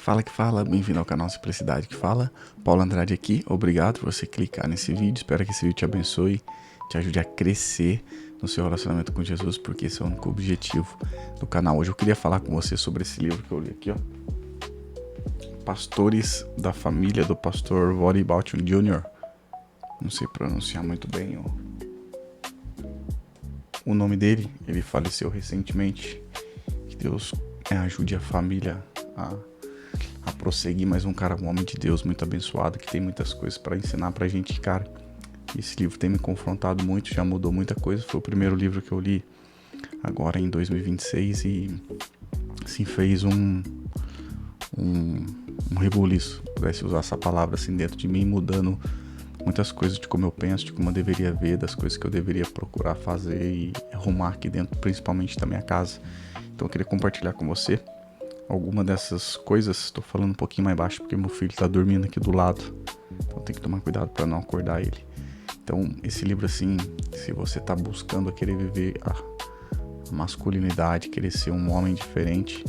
Fala que fala, bem-vindo ao canal Simplicidade que fala. Paulo Andrade aqui, obrigado por você clicar nesse vídeo, espero que esse vídeo te abençoe, te ajude a crescer no seu relacionamento com Jesus, porque esse é o único objetivo do canal. Hoje eu queria falar com você sobre esse livro que eu li aqui, ó. Pastores da Família, do pastor Rory Balchon Jr. Não sei pronunciar muito bem o nome dele, ele faleceu recentemente. Que Deus ajude a família a prosseguir, mas um homem de Deus muito abençoado, que tem muitas coisas para ensinar pra gente, cara. Esse livro tem me confrontado muito, já mudou muita coisa. Foi o primeiro livro que eu li agora em 2026 e assim, fez um rebuliço, pudesse usar essa palavra assim dentro de mim, mudando muitas coisas de como eu penso, de como eu deveria ver, das coisas que eu deveria procurar fazer e arrumar aqui dentro, principalmente da minha casa. Então eu queria compartilhar com você alguma dessas coisas. Estou falando um pouquinho mais baixo porque meu filho está dormindo aqui do lado, então tem que tomar cuidado para não acordar ele. Então esse livro, assim, se você está buscando a querer viver a masculinidade, querer ser um homem diferente,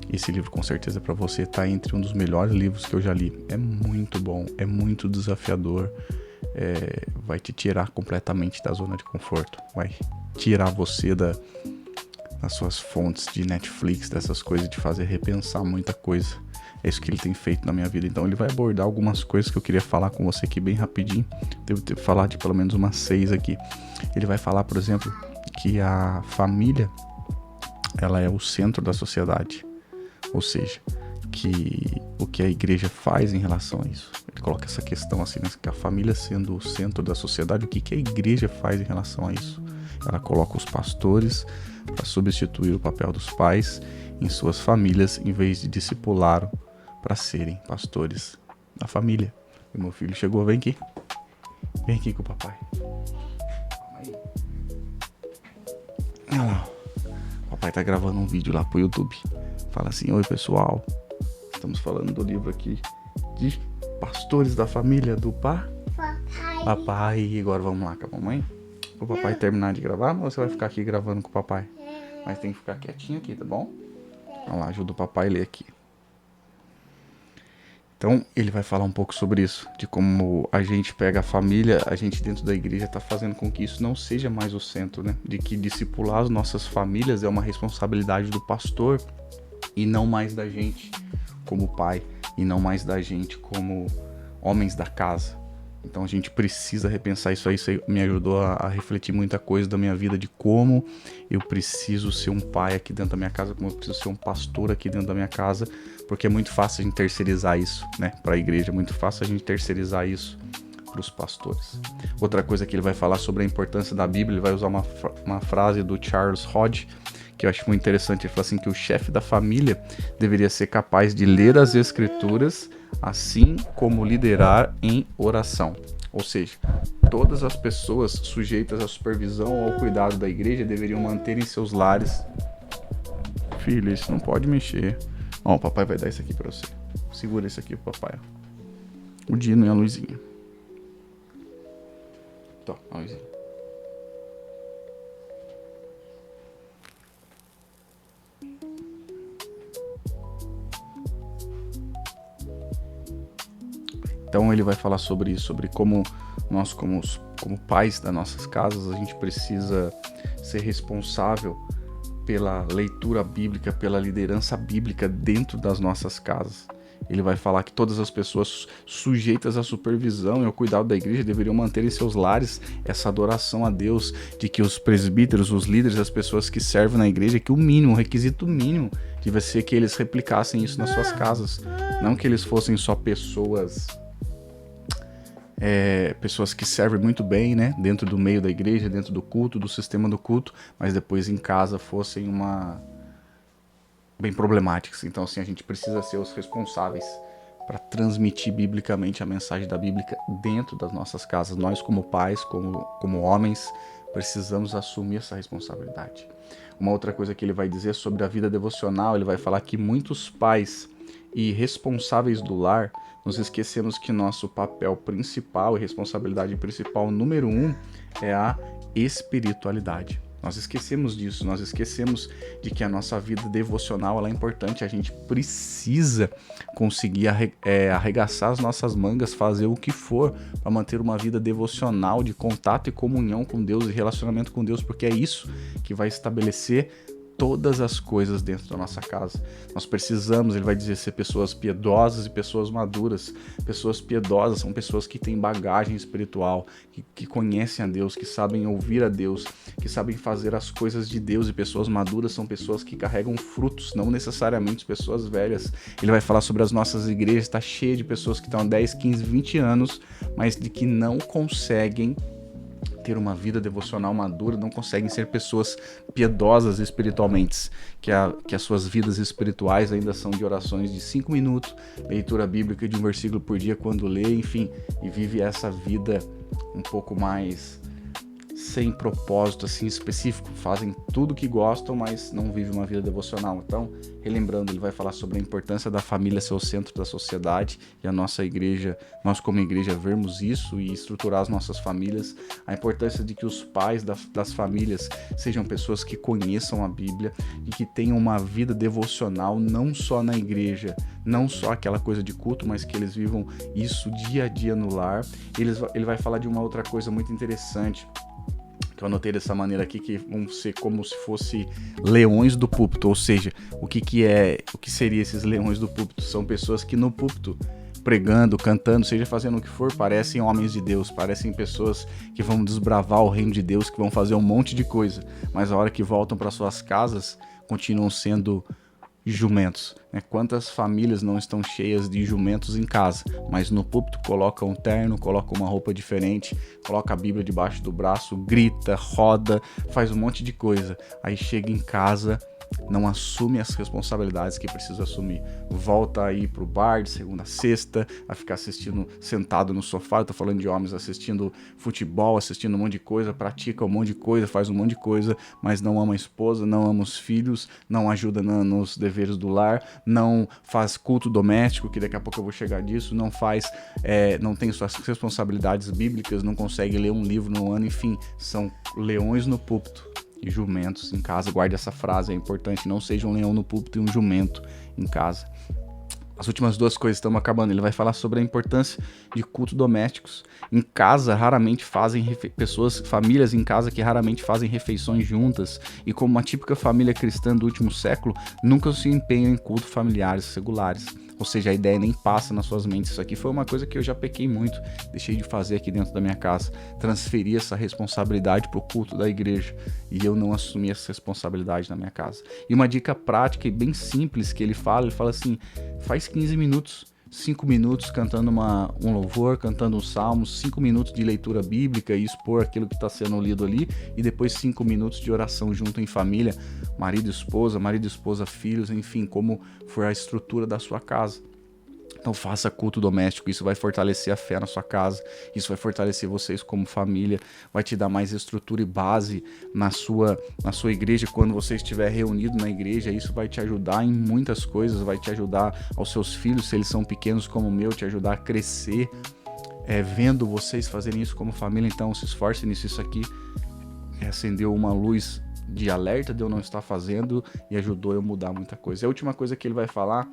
esse livro com certeza para você está entre um dos melhores livros que eu já li. É muito bom, é muito desafiador, vai te tirar completamente da zona de conforto, vai tirar você das suas fontes de Netflix, dessas coisas, de fazer repensar muita coisa. É isso que ele tem feito na minha vida. Então ele vai abordar algumas coisas que eu queria falar com você aqui bem rapidinho. Devo falar de pelo menos umas 6 aqui. Ele vai falar, por exemplo, que a família, ela é o centro da sociedade. Ou seja, que o que a igreja faz em relação a isso. Ele coloca essa questão assim, né? Que a família sendo o centro da sociedade, o que a igreja faz em relação a isso? Ela coloca os pastores para substituir o papel dos pais em suas famílias, em vez de discipular para serem pastores da família. E meu filho chegou, vem aqui com o papai. Aí. Olha lá, o papai tá gravando um vídeo lá pro YouTube. Fala assim: oi pessoal, estamos falando do livro aqui de Pastores da Família do papai. E agora vamos lá com a mamãe? O papai terminar de gravar, ou você vai ficar aqui gravando com o papai? Mas tem que ficar quietinho aqui, tá bom? Vamos lá, ajuda o papai a ler aqui. Então, ele vai falar um pouco sobre isso, de como a gente pega a família, a gente dentro da igreja tá fazendo com que isso não seja mais o centro, né? De que discipular as nossas famílias é uma responsabilidade do pastor e não mais da gente como pai, e não mais da gente como homens da casa. Então a gente precisa repensar isso aí. Isso aí me ajudou a refletir muita coisa da minha vida, de como eu preciso ser um pai aqui dentro da minha casa, como eu preciso ser um pastor aqui dentro da minha casa, porque é muito fácil a gente terceirizar isso, né, para a igreja, é muito fácil a gente terceirizar isso para os pastores. Outra coisa que ele vai falar sobre a importância da Bíblia, ele vai usar uma frase do Charles Hodge, que eu acho muito interessante. Ele fala assim, que o chefe da família deveria ser capaz de ler as escrituras, assim como liderar em oração. Ou seja, todas as pessoas sujeitas à supervisão ou ao cuidado da igreja deveriam manter em seus lares. Filho, isso não pode mexer. Ó, o papai vai dar isso aqui pra você. Segura isso aqui pro papai, ó. O Dino e a Luizinha. Tó, a Luizinha. Então ele vai falar sobre isso, sobre como nós, como pais das nossas casas, a gente precisa ser responsável pela leitura bíblica, pela liderança bíblica dentro das nossas casas. Ele vai falar que todas as pessoas sujeitas à supervisão e ao cuidado da igreja deveriam manter em seus lares essa adoração a Deus, de que os presbíteros, os líderes, as pessoas que servem na igreja, que o mínimo, o requisito mínimo, devia ser que eles replicassem isso nas suas casas. Não que eles fossem só pessoas que servem muito bem, né, dentro do meio da igreja, dentro do culto, do sistema do culto, mas depois em casa fossem bem problemáticas. Então assim, a gente precisa ser os responsáveis para transmitir biblicamente a mensagem da Bíblia dentro das nossas casas. Nós como pais, como homens, precisamos assumir essa responsabilidade. Uma outra coisa que ele vai dizer sobre a vida devocional, ele vai falar que muitos pais e responsáveis do lar nos esquecemos que nosso papel principal e responsabilidade principal número 1 é a espiritualidade. Nós esquecemos disso, nós esquecemos de que a nossa vida devocional ela é importante, a gente precisa conseguir arregaçar as nossas mangas, fazer o que for para manter uma vida devocional de contato e comunhão com Deus e relacionamento com Deus, porque é isso que vai estabelecer todas as coisas dentro da nossa casa. Nós precisamos, ele vai dizer, ser pessoas piedosas e pessoas maduras. Pessoas piedosas são pessoas que têm bagagem espiritual, que conhecem a Deus, que sabem ouvir a Deus, que sabem fazer as coisas de Deus. E pessoas maduras são pessoas que carregam frutos, não necessariamente pessoas velhas. Ele vai falar sobre as nossas igrejas, está cheia de pessoas que estão há 10, 15, 20 anos, mas de que não conseguem ter uma vida devocional madura, não conseguem ser pessoas piedosas espiritualmente, que as suas vidas espirituais ainda são de orações de 5 minutos, leitura bíblica de um versículo por dia quando lê, enfim, e vive essa vida um pouco mais sem propósito assim específico, fazem tudo que gostam, mas não vivem uma vida devocional. Então, relembrando, ele vai falar sobre a importância da família ser o centro da sociedade e a nossa igreja, nós como igreja vermos isso e estruturar as nossas famílias, a importância de que os pais das famílias sejam pessoas que conheçam a Bíblia e que tenham uma vida devocional não só na igreja, não só aquela coisa de culto, mas que eles vivam isso dia a dia no lar. Ele vai falar de uma outra coisa muito interessante, que eu anotei dessa maneira aqui, que vão ser como se fosse leões do púlpito, ou seja, o que seria esses leões do púlpito? São pessoas que no púlpito, pregando, cantando, seja fazendo o que for, parecem homens de Deus, parecem pessoas que vão desbravar o reino de Deus, que vão fazer um monte de coisa, mas a hora que voltam para suas casas, continuam sendo jumentos, né? Quantas famílias não estão cheias de jumentos em casa, mas no púlpito coloca um terno, coloca uma roupa diferente, coloca a Bíblia debaixo do braço, grita, roda, faz um monte de coisa, aí chega em casa, não assume as responsabilidades que precisa assumir, volta aí pro bar de segunda a sexta, a ficar assistindo sentado no sofá. Eu tô falando de homens assistindo futebol, assistindo um monte de coisa, pratica um monte de coisa, faz um monte de coisa, mas não ama a esposa, não ama os filhos, não ajuda nos deveres do lar, não faz culto doméstico, que daqui a pouco eu vou chegar disso, não tem suas responsabilidades bíblicas, não consegue ler um livro no ano, enfim, são leões no púlpito e jumentos em casa. Guarde essa frase, é importante, não seja um leão no púlpito e um jumento em casa. As últimas duas coisas estamos acabando. Ele vai falar sobre a importância de cultos domésticos. Em casa, raramente famílias em casa que raramente fazem refeições juntas, e como uma típica família cristã do último século, nunca se empenham em cultos familiares regulares. Ou seja, a ideia nem passa nas suas mentes. Isso aqui foi uma coisa que eu já pequei muito, deixei de fazer aqui dentro da minha casa. Transferi essa responsabilidade para o culto da igreja e eu não assumi essa responsabilidade na minha casa. E uma dica prática e bem simples que ele fala assim, faz 15 minutos, 5 minutos cantando um louvor, cantando um salmo, 5 minutos de leitura bíblica e expor aquilo que está sendo lido ali, e depois 5 minutos de oração junto em família, marido e esposa, filhos, enfim, como for a estrutura da sua casa. Então faça culto doméstico, isso vai fortalecer a fé na sua casa, isso vai fortalecer vocês como família, vai te dar mais estrutura e base na sua igreja. Quando você estiver reunido na igreja, isso vai te ajudar em muitas coisas, vai te ajudar aos seus filhos, se eles são pequenos como o meu, te ajudar a crescer, vendo vocês fazerem isso como família. Então se esforcem nisso. Isso aqui acendeu uma luz de alerta de eu não estar fazendo e ajudou eu mudar muita coisa. A última coisa que ele vai falar,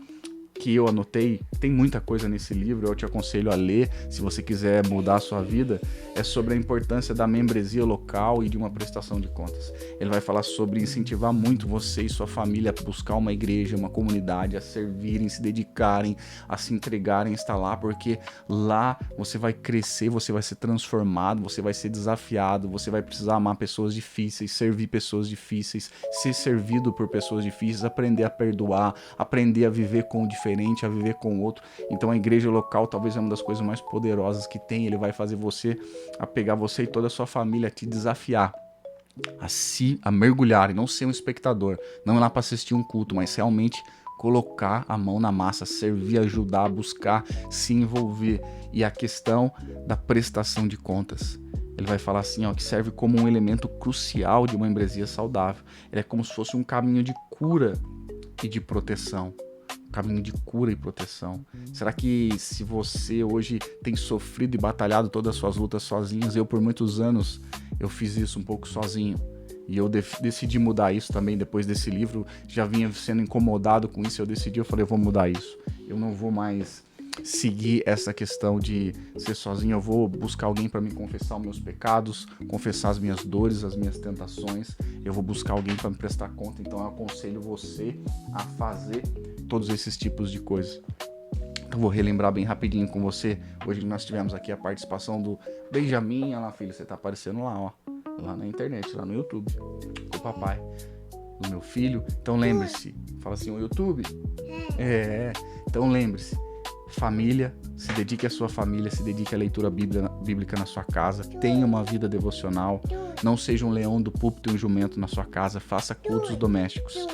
que eu anotei, tem muita coisa nesse livro, eu te aconselho a ler, se você quiser mudar a sua vida, é sobre a importância da membresia local e de uma prestação de contas. Ele vai falar sobre incentivar muito você e sua família a buscar uma igreja, uma comunidade, a servirem, se dedicarem, a se entregarem, a estar lá, porque lá você vai crescer, você vai ser transformado, você vai ser desafiado, você vai precisar amar pessoas difíceis, servir pessoas difíceis, ser servido por pessoas difíceis, aprender a perdoar, aprender a viver com o diferente, a viver com o outro. Então a igreja local talvez é uma das coisas mais poderosas que tem. Ele vai fazer você, a pegar você e toda a sua família, a te desafiar a mergulhar e não ser um espectador, não ir lá para assistir um culto, mas realmente colocar a mão na massa, servir, ajudar, buscar, se envolver. E a questão da prestação de contas, ele vai falar assim, que serve como um elemento crucial de uma membresia saudável. Ele é como se fosse um caminho de cura e de proteção. Caminho de cura e proteção. Será que se você hoje tem sofrido e batalhado todas as suas lutas sozinhos, eu por muitos anos eu fiz isso um pouco sozinho, E eu decidi mudar isso também depois desse livro. Já vinha sendo incomodado com isso. Eu falei, eu vou mudar isso. Eu não vou mais seguir essa questão de ser sozinho. Eu vou buscar alguém para me confessar os meus pecados, confessar as minhas dores, as minhas tentações. Eu vou buscar alguém para me prestar conta. Então eu aconselho você a fazer todos esses tipos de coisas. Então vou relembrar bem rapidinho com você. Hoje nós tivemos aqui a participação do Benjamin. Olha lá, filho, você tá aparecendo lá, ó. Lá na internet, lá no YouTube. Com o papai, do meu filho. Então lembre-se, fala assim, o YouTube. Então lembre-se, família, se dedique à sua família, se dedique à leitura bíblica na sua casa, tenha uma vida devocional, não seja um leão do púlpito e um jumento na sua casa, faça cultos domésticos.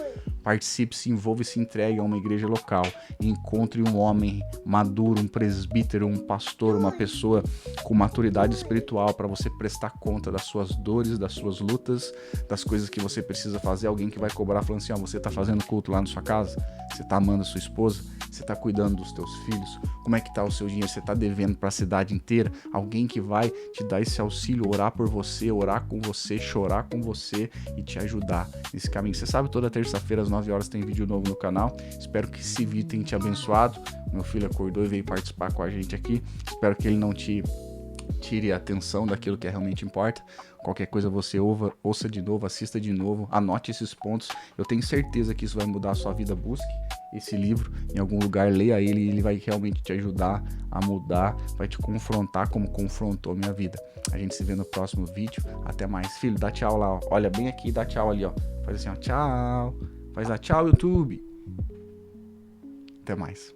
Participe, se envolva e se entregue a uma igreja local. E encontre um homem maduro, um presbítero, um pastor, uma pessoa com maturidade espiritual para você prestar conta das suas dores, das suas lutas, das coisas que você precisa fazer. Alguém que vai cobrar falando assim, você está fazendo culto lá na sua casa? Você está amando a sua esposa? Você está cuidando dos teus filhos? Como é que está o seu dinheiro? Você está devendo para a cidade inteira? Alguém que vai te dar esse auxílio, orar por você, orar com você, chorar com você e te ajudar nesse caminho. Você sabe, toda terça-feira às 9 horas tem vídeo novo no canal. Espero que esse vídeo tenha te abençoado. Meu filho acordou e veio participar com a gente aqui. Espero que ele não te tire a atenção daquilo que realmente importa. Qualquer coisa você ouça de novo, assista de novo, anote esses pontos. Eu tenho certeza que isso vai mudar a sua vida. Busque esse livro em algum lugar, leia ele e ele vai realmente te ajudar a mudar, vai te confrontar como confrontou minha vida. A gente se vê no próximo vídeo. Até mais. Filho, dá tchau lá, ó. Olha bem aqui e dá tchau ali, ó. Faz assim, ó, tchau. Faz lá, tchau, YouTube. Até mais.